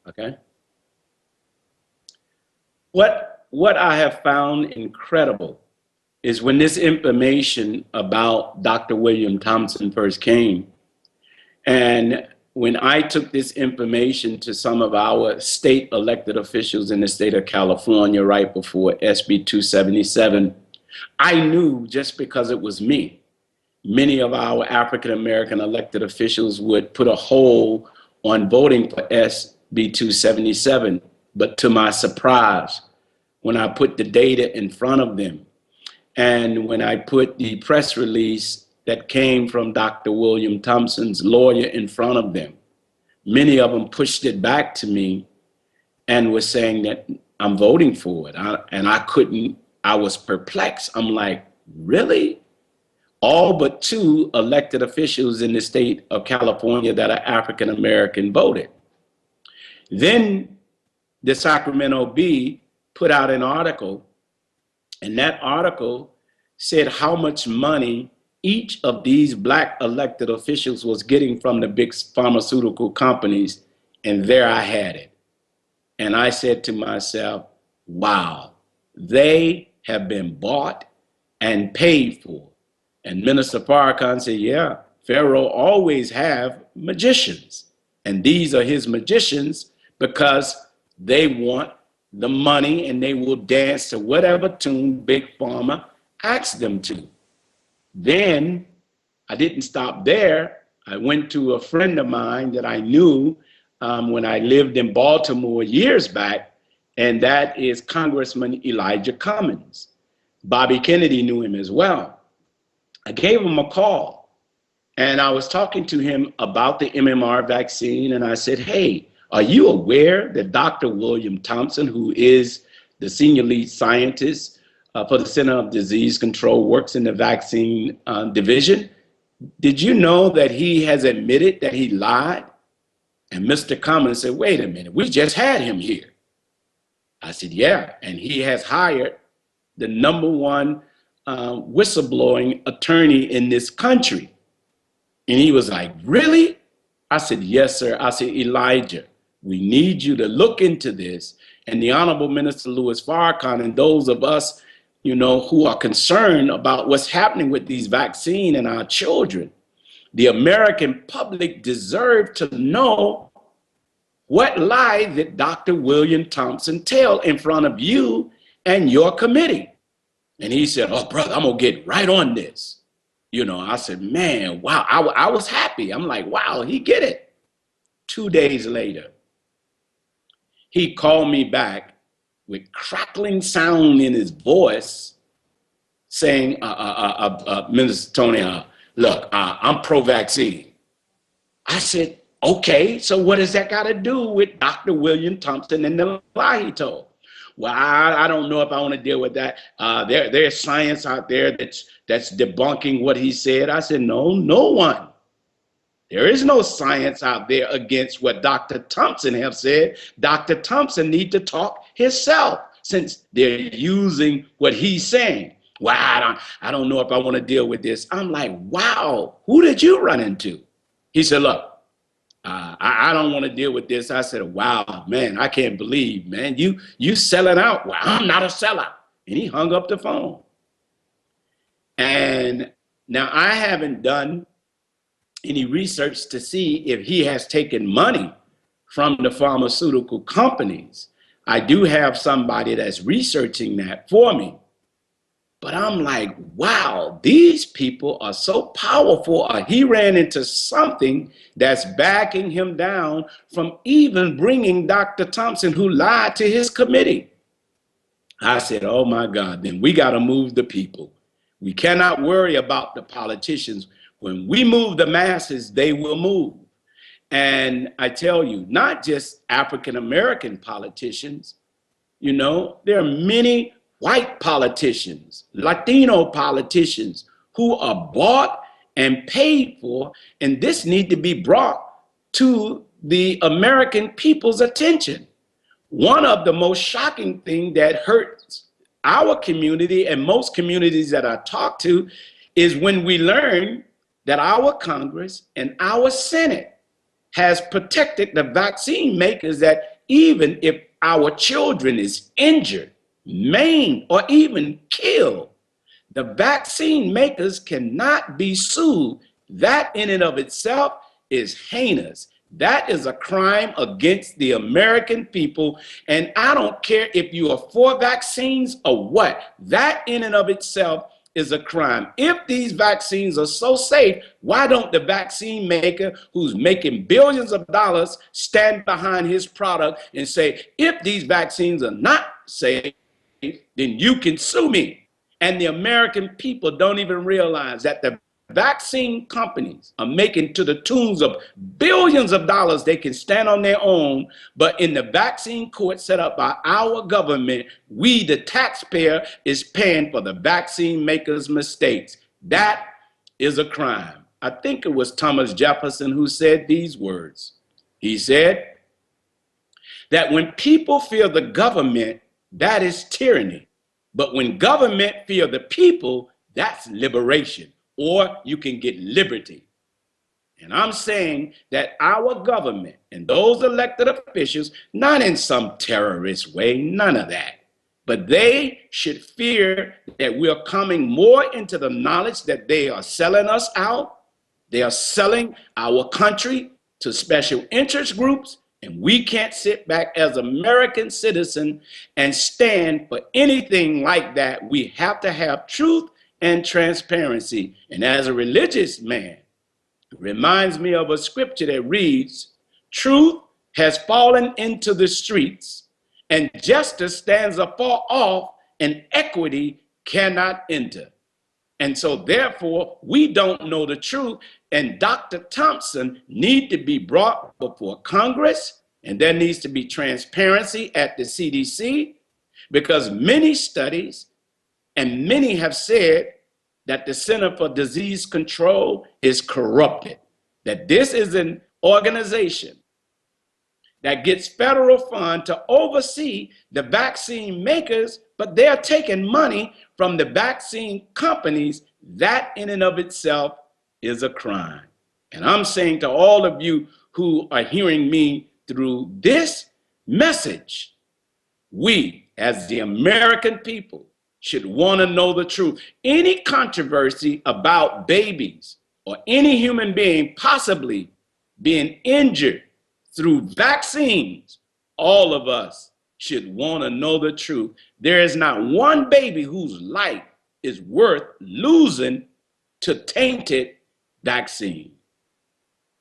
Okay. What I have found incredible is when this information about Dr. William Thompson first came, and when I took this information to some of our state elected officials in the state of California right before SB 277, I knew just because it was me, many of our African American elected officials would put a hold on voting for SB 277. But to my surprise, when I put the data in front of them, and when I put the press release that came from Dr. William Thompson's lawyer in front of them, many of them pushed it back to me and were saying that I'm voting for it. And I couldn't, I was perplexed. I'm like, really? All but two elected officials in the state of California that are African American voted. Then the Sacramento Bee put out an article, and that article said how much money each of these Black elected officials was getting from the big pharmaceutical companies, and there I had it. And I said to myself, wow, they have been bought and paid for. And Minister Farrakhan said, yeah, Pharaoh always have magicians. And these are his magicians because they want the money and they will dance to whatever tune Big Pharma asks them to. Then I didn't stop there. I went to a friend of mine that I knew when I lived in Baltimore years back, and that is Congressman Elijah Cummings. Bobby Kennedy knew him as well. I gave him a call, and I was talking to him about the MMR vaccine, and I said, hey, are you aware that Dr. William Thompson, who is the senior lead scientist for the Center of Disease Control, works in the vaccine division? Did you know that he has admitted that he lied? And Mr. Cummings said, wait a minute, we just had him here. I said, yeah, and he has hired the #1 whistleblowing attorney in this country. And he was like, really? I said, yes, sir. I said, Elijah, we need you to look into this. And the Honorable Minister Louis Farrakhan and those of us, you know, who are concerned about what's happening with these vaccines and our children, the American public deserve to know what lie did Dr. William Thompson tell in front of you and your committee. And he said, oh, brother, I'm going to get right on this. You know, I said, man, wow, I was happy. I'm like, wow, he get it. 2 days later, he called me back with crackling sound in his voice saying, Minister Tony, look, I'm pro-vaccine. I said, okay, so what does that got to do with Dr. William Thompson and the lie he told? Well, I don't know if I want to deal with that. There's science out there that's debunking what he said. I said, no one. There is no science out there against what Dr. Thompson have said. Dr. Thompson need to talk himself since they're using what he's saying. Well, I don't know if I want to deal with this. I'm like, wow, who did you run into? He said, look, I don't want to deal with this. I said, wow, man, I can't believe, man, you selling out. Well, I'm not a sellout. And he hung up the phone. And now I haven't done any research to see if he has taken money from the pharmaceutical companies. I do have somebody that's researching that for me. But I'm like, wow, these people are so powerful. He ran into something that's backing him down from even bringing Dr. Thompson, who lied to his committee. I said, oh my God, then we got to move the people. We cannot worry about the politicians. When we move the masses, they will move. And I tell you, not just African-American politicians, you know, there are many white politicians, Latino politicians who are bought and paid for, and this need to be brought to the American people's attention. One of the most shocking things that hurts our community and most communities that I talk to is when we learn that our Congress and our Senate has protected the vaccine makers that even if our children is injured, maimed, or even killed, the vaccine makers cannot be sued. That in and of itself is heinous. That is a crime against the American people. And I don't care if you are for vaccines or what, that in and of itself is a crime. If these vaccines are so safe, why don't the vaccine maker who's making billions of dollars stand behind his product and say, if these vaccines are not safe, then you can sue me? And the American people don't even realize that the vaccine companies are making to the tunes of billions of dollars. They can stand on their own, but in the vaccine court set up by our government, we, the taxpayer, is paying for the vaccine makers' mistakes. That is a crime. I think it was Thomas Jefferson who said these words. He said that when people fear the government, that is tyranny. But when government fear the people, that's liberation. Or you can get liberty. And I'm saying that our government and those elected officials, not in some terrorist way, none of that, but they should fear that we are coming more into the knowledge that they are selling us out. They are selling our country to special interest groups, and we can't sit back as American citizens and stand for anything like that. We have to have truth and transparency. And as a religious man, it reminds me of a scripture that reads, truth has fallen into the streets, and justice stands afar off, and equity cannot enter. And so therefore, we don't know the truth, and Dr. Thompson needs to be brought before Congress, and there needs to be transparency at the CDC, because many studies and many have said that the Center for Disease Control is corrupted, that this is an organization that gets federal funds to oversee the vaccine makers, but they're taking money from the vaccine companies. That in and of itself is a crime. And I'm saying to all of you who are hearing me through this message, we as the American people should want to know the truth. Any controversy about babies or any human being possibly being injured through vaccines, all of us should want to know the truth. There is not one baby whose life is worth losing to tainted vaccine.